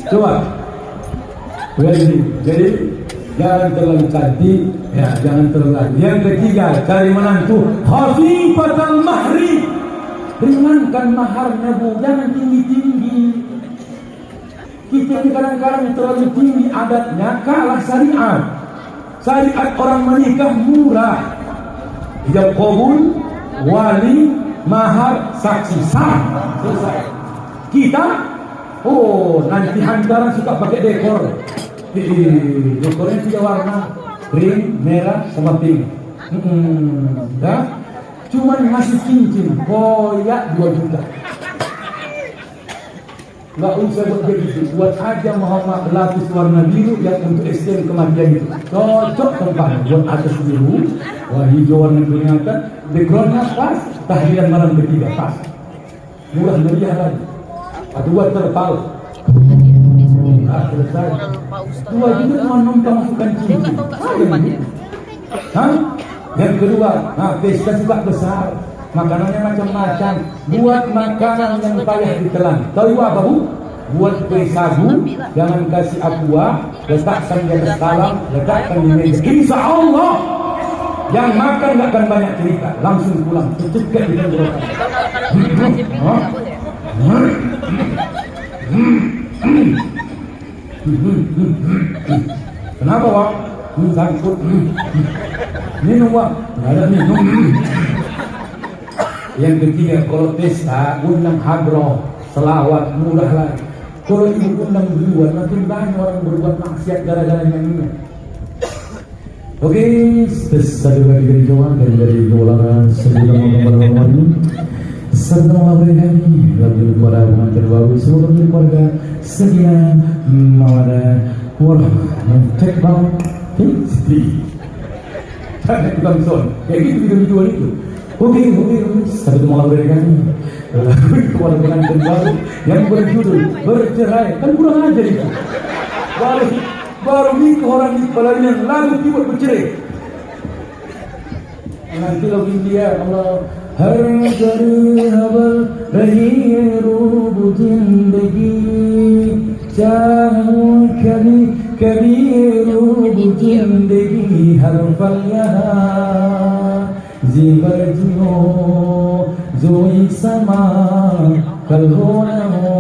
Coba, jadi jangan terlalu cantik, ya jangan terlalu. Yang ketiga, cari menantu khafifatal mahri, ringankan maharnya bu, jangan tinggi-tinggi. Kita ini kadang-kadang terlalu tinggi adatnya, kalah syariat. Syariat orang menikah murah, ijab qabul, wali, mahar, saksi sah, selesai. Kita, nanti hantaran suka pakai dekor. Dekornya 3 warna, green, merah, sama pink. Ya, cuman ngasih cincin, koyak 2 juta. Gak usah buat begitu, buat aja Muhammad lapis warna biru yang untuk STM kematian itu. Cocok tempatnya, buat atas biru, hijau warna kelihatan, backgroundnya pas, tahlilan malam ketiga pas. Murah meriah lagi. Atau buat terpal. Selesai. 2 juta cuma numpang masukkan cincin. Yang kedua, pesta juga besar. Makanannya macam-macam. Buat makanan yang payah ditelan. Tahu apa bu? Buat kue sagu, jangan kasih aqua, letakkan di atas talam, letakkan di meja. Insya Allah yang makan nggak akan banyak cerita, langsung pulang. Cepat di tenggorokan. Kenapa Wak? Sangkut. Minum Wak? Nggak ada minum. Yang ketiga, kalau pesta undang hadroh, selawat, murah lagi. Kalau ibu undang duluan, nanti banyak orang berbuat maksiat gara-gara nyanyinya. Oke, satu lagi dari Jawa dan dari Jolaran sebelum mengembar ini. Sebelum memberikan lagu kepada pengantin baru, semoga menjadi keluarga sedia mawadah warahmah. Cek bang, istri. Jangan tukang son, kayak gitu video-video itu. Oke, satu malam berikan lagu kepada pengantin baru yang berjudul bercerai. Kan kurang ajar itu. Baru itu orang di kepalanya lagu tiba bercerai. Nanti lagu India Allah हर खबर रही है रूब जिंदगी चाहूं कभी कभी रूब जिंदगी हर पल यहाँ जीवर जियो जो एक समा कल हो न हो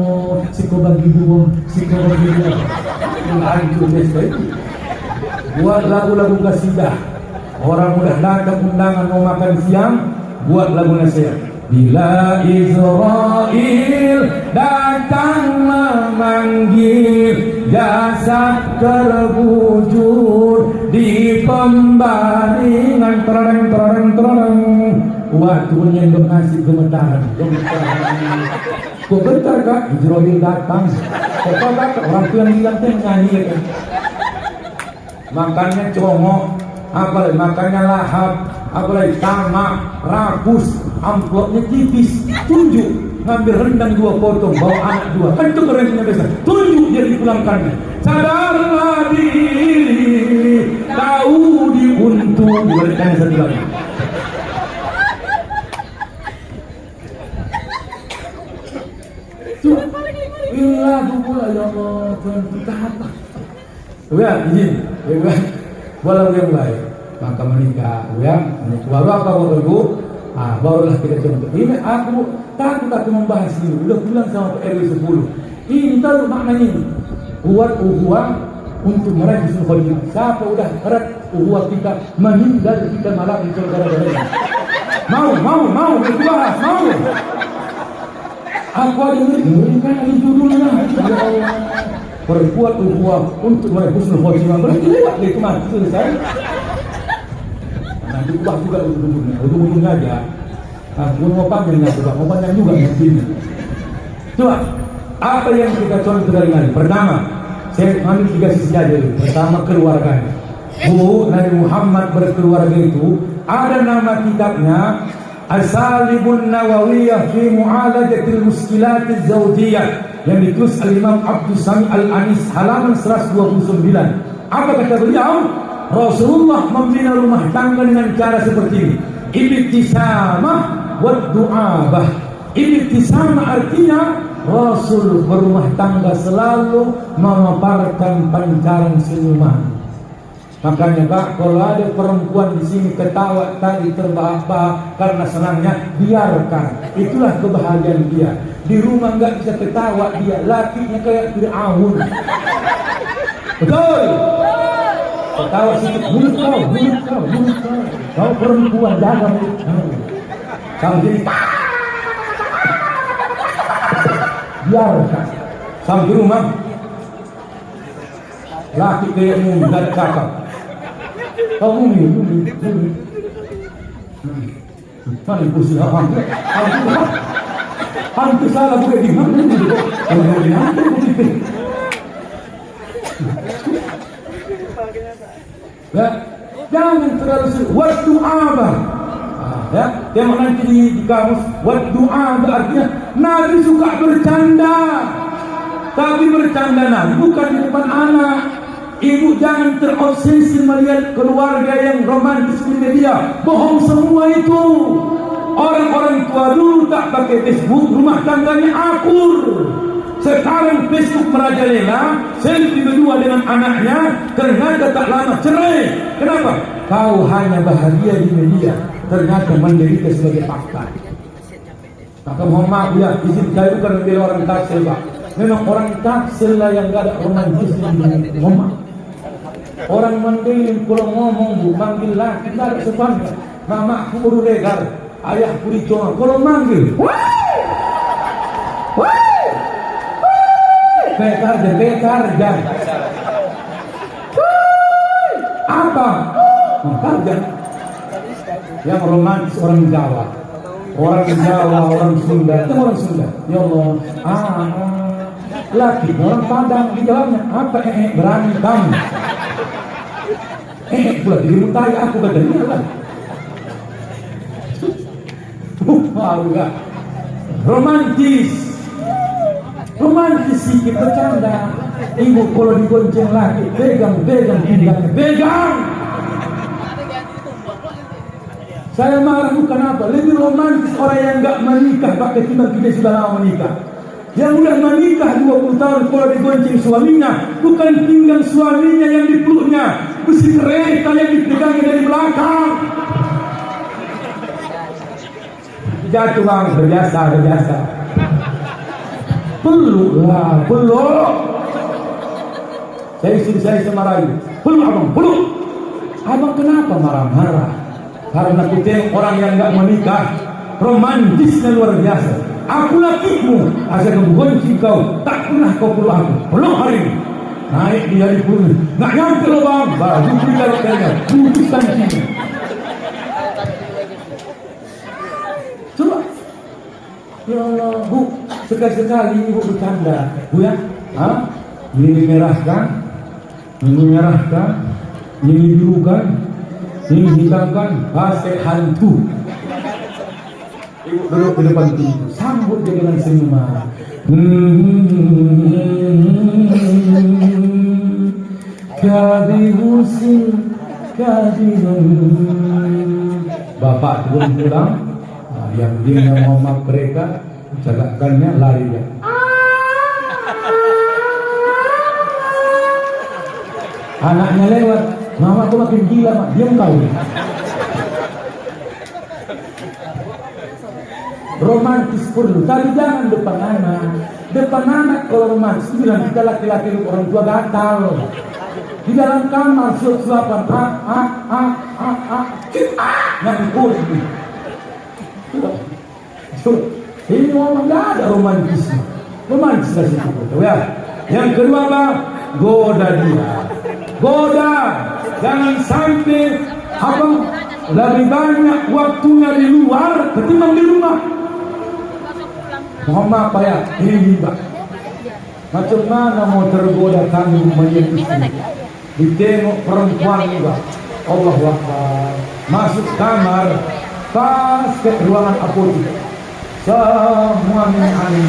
siko bagi dua hancur desa itu. Buat lagu-lagu kasidah, orang udah datang undangan mau makan siang, buat lagu nasihat. Bila Israel datang memanggil, jasad terbujur di pembaringan, terang. Waktu menyendok nasi gemetaran. Kok bentar kak, Israel datang. Kok kak, orang tua yang bilang kan nyanyi kan. Makannya congok, apalagi makannya lahap, apalagi tamak, rakus, amplopnya tipis, tunjuk, ngambil rendang 2 potong, bawa anak 2, kan itu keren punya biasa, tunjuk dia dipulangkannya. Sadarlah diri, tahu diuntung, diberikan satu lagi. Lagu pula ya Allah, Tuhan kita apa? Ya, izin, ya, walau yang lain. Maka menikah, ya, baru apa baru ibu? Barulah kita contoh. Ini aku takut membahas ini. Udah pulang sama RW 10. Ini tahu maknanya ini. Buat uhuah untuk meraih husnul khotimah. Siapa udah erat uhuah kita meninggal kita malah itu gara-gara. Mau kita bahas, mau. Aku ada kan ini judulnya. Ya Allah. Berbuat uhuah untuk meraih husnul khotimah. Berarti lewat dari kemana? Selesai. Nah, diubah juga ujung-ujungnya aja. Mau panjangnya juga, mau panjang juga mungkin. Coba, apa yang kita contoh dari ini? Pertama, saya ambil 3 sisi aja dulu. Pertama, keluarganya. Bu, Nabi Muhammad berkeluarga itu ada nama kitabnya Asalibun Nawawiyah fi Mu'alajatil Muskilatil Zawjiyah yang ditulis Al-Imam Abdus Sami Al-Anis halaman 129. Apa kata beliau? Rasulullah membina rumah tangga dengan cara seperti ini. Ibtisamah wa du'abah. Ibtisamah artinya Rasul berumah tangga selalu memaparkan pancaran senyuman. Makanya Pak, kalau ada perempuan di sini ketawa tadi terbahak-bahak karena senangnya, biarkan. Itulah kebahagiaan dia. Di rumah nggak bisa ketawa dia, lakinya kayak Fir'aun. Betul. Ketawa sedikit, mulut kau. Kau perempuan, jaga mulut kau. Kau jadi biarkan. Sampai rumah, laki kayak mumi, gak ada cakap. Kau mumi. Mana kursi orang? Hantu salah gue di mana? Ya, jangan terlalu waktu abah. Ya, yang nanti di kamus waktu abah artinya Nabi suka bercanda. Tapi bercanda Nabi bukan di depan anak. Ibu jangan terobsesi melihat keluarga yang romantis di media. Bohong semua itu. Orang-orang tua dulu tak pakai Facebook, rumah tangganya akur. Sekarang Facebook merajalela, selfie berdua dengan anaknya, ternyata tak lama cerai. Kenapa? Kau hanya bahagia di media, ternyata menderita sebagai fakta. Maka mohon maaf ya, izin saya bukan membela orang taksel Pak. Memang orang taksel lah yang gak ada romantis di rumah. Orang mandailing kalau ngomong bu, manggil laki, gak ada sepanjang. Mama aku baru legar, ayah puri conga. Kalau manggil, bekerja. Apa? Bekerja. Yang romantis orang Jawa. Orang Sunda. Itu orang Sunda. Ya Allah. Laki orang Padang di jalannya. Apa berantem? Pula dimuntahi aku katanya lah. Enggak. Romantis sedikit bercanda. Ibu kalau digonceng lagi, pegang pinggangnya, pegang. Saya marah bukan apa, lebih romantis orang yang enggak menikah Pak ketimbang kita sudah lama menikah. Yang udah menikah 20 tahun kalau digonceng suaminya, bukan pinggang suaminya yang dipeluknya, besi kereta yang dipegangnya dari belakang. Jatuh bang, berjasa. Peluk. Saya semarahi. Peluk. Abang kenapa marah-marah? Karena kita orang yang enggak menikah, romantisnya luar biasa. Aku lakimu, asal kamu gonceng kau, tak pernah kau peluk aku. Peluk hari ini. Naik di hari pun, nggak nyampe loh bang. Baru berikan kayaknya, putuskan sini. Coba. Ya Allah, Bu, sekali-sekali ibu bercanda. Bu ya, ini merahkan, ini birukan, ini hitamkan, pasir hantu. Ibu duduk di depan pintu, sambut dia dengan senyuman. Bapak turun pulang, yang dia ngomong mereka, cagakannya lari dia. Anaknya lewat, mama tuh makin gila, mak. Diam kau. Romantis perlu, tapi jangan depan anak. Depan anak kalau romantis, bilang kita laki-laki orang tua gatal. Di dalam kamar suap-suapan, ngangkur. Ini memang nggak ada romantisme. Romantis lah situ, ya. Yang kedua apa? Goda dia. Goda, jangan sampai lebih banyak waktunya di luar ketimbang di rumah. Mohon maaf ya, ini hibah. Macam mana mau tergoda kami menjadi istri? ditengok perempuan juga. Allah Akbar. Masuk kamar, pas ke ruangan apotik, semuanya aneh.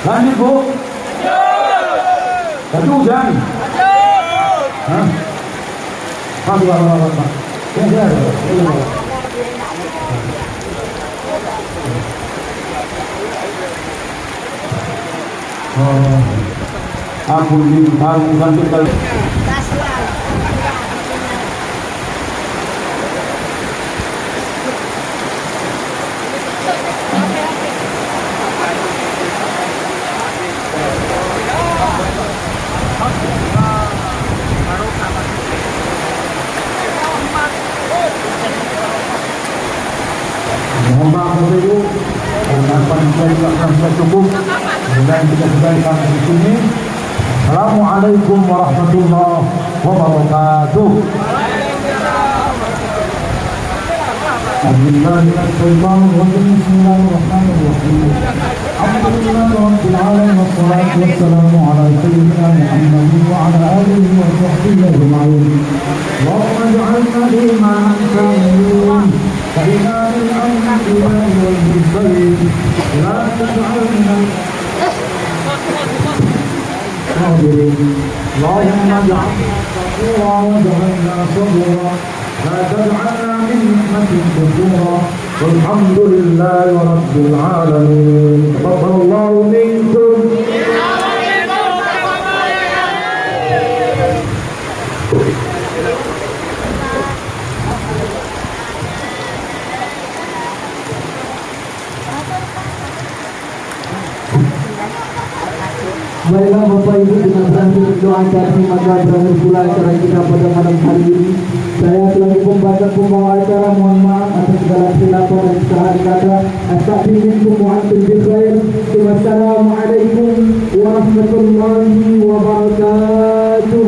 Lanjut Bu. Satu hujan. Hah? Pak. Aku bintang sampai kali. Mohon maaf Ibu, karena saya juga sudah cukup. Dan kita sudah sampai di sini. Assalamualaikum warahmatullahi wabarakatuh. Bismillahirrahmanirrahim. Alhamdulillah rabbil alamin wassalatu wassalamu ala sayyidina Muhammadin wa ala alihi wa sahbihi ajma'in. Allahumma ij'alna mimman ta'lamun. فإمام الأنبياء والمرسلين لا تجعلنا صابرين اللهم اجعلنا شكورا واجعلنا صبورا لا تجعلنا من نعمة كفورا والحمد لله رب العالمين تقبل الله منكم. Baiklah Bapak Ibu, dengan berakhir doa acara maka berakhir pula acara kita pada malam hari ini. Saya selaku pembawa acara mohon maaf atas segala khilafah dan kesalahan kata. Astagfirullahaladzim wa atubu ilaih. Wassalamualaikum warahmatullahi wabarakatuh.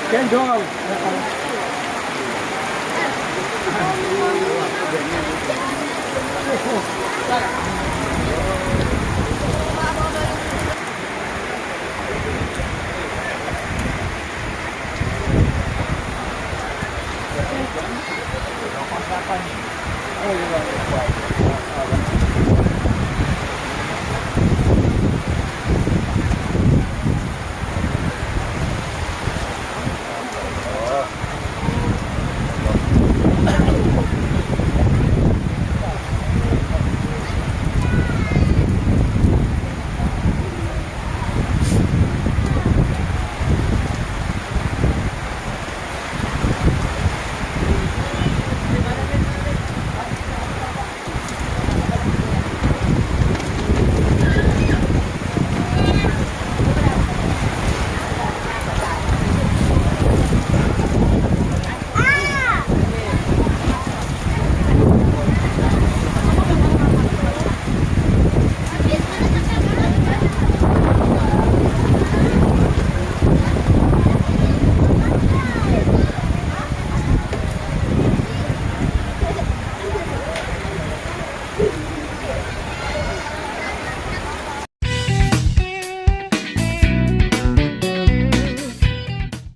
Cendol. Oh, iya.